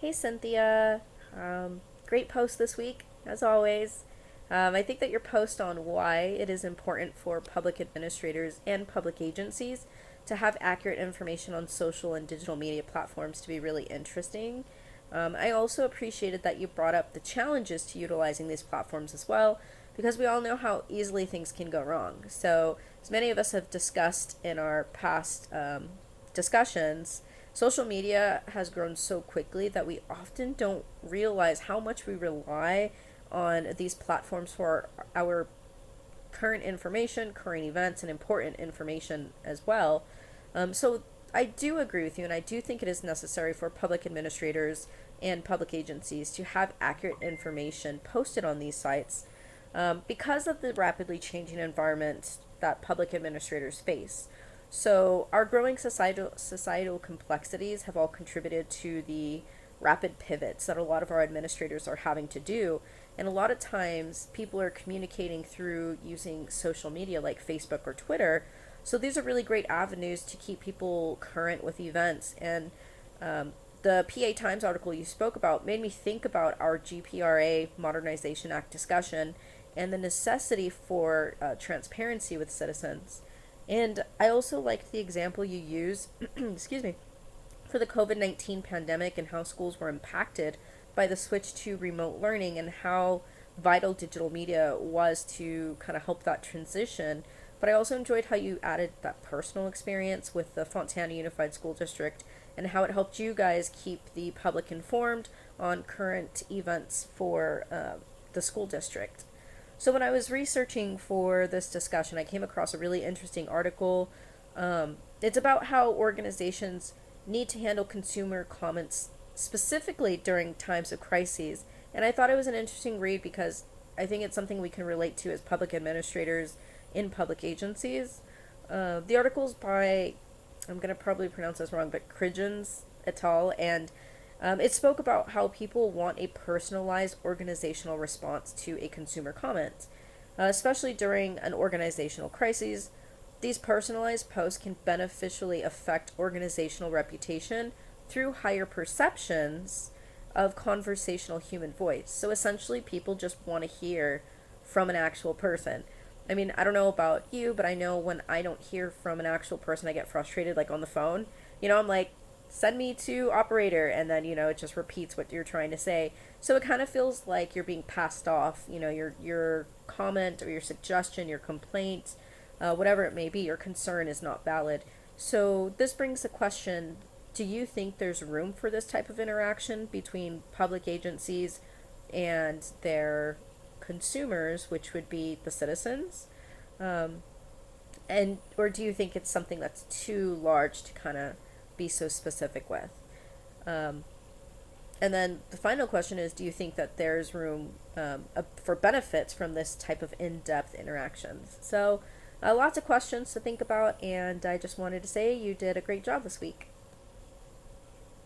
Hey Cynthia, great post this week, as always. I think that your post on why it is important for public administrators and public agencies to have accurate information on social and digital media platforms to be really interesting. I also appreciated that you brought up the challenges to utilizing these platforms as well, because we all know how easily things can go wrong. So, as many of us have discussed in our past discussions, social media has grown so quickly that we often don't realize how much we rely on these platforms for our current information, current events, and important information as well. So I do agree with you, and I do think it is necessary for public administrators and public agencies to have accurate information posted on these sites because of the rapidly changing environment that public administrators face. So, our growing societal complexities have all contributed to the rapid pivots that a lot of our administrators are having to do. And a lot of times, people are communicating through using social media like Facebook or Twitter. So, these are really great avenues to keep people current with events. And the PA Times article you spoke about made me think about our GPRA Modernization Act discussion and the necessity for transparency with citizens. And I also liked the example you use, excuse me, for the COVID-19 pandemic and how schools were impacted by the switch to remote learning and how vital digital media was to kind of help that transition. But I also enjoyed how you added that personal experience with the Fontana Unified School District and how it helped you guys keep the public informed on current events for the school district. So when I was researching for this discussion, I came across a really interesting article. It's about how organizations need to handle consumer comments specifically during times of crises. And I thought it was an interesting read because I think it's something we can relate to as public administrators in public agencies. The article's by, I'm going to probably pronounce this wrong, but Kridgens et al. And it spoke about how people want a personalized organizational response to a consumer comment. Especially during an organizational crisis, these personalized posts can beneficially affect organizational reputation through higher perceptions of conversational human voice. So essentially, people just want to hear from an actual person. I mean, I don't know about you, but I know when I don't hear from an actual person, I get frustrated, like on the phone. I'm like, send me to operator, and then, it just repeats what you're trying to say. So it kind of feels like you're being passed off, your comment or your suggestion, your complaint, whatever it may be, your concern is not valid. So this brings the question, do you think there's room for this type of interaction between public agencies and their consumers, which would be the citizens? Um, and or do you think it's something that's too large to kind of be so specific with? Um, and then the final question is, do you think that there's room for benefits from this type of in-depth interactions? So lots of questions to think about, and I just wanted to say you did a great job this week.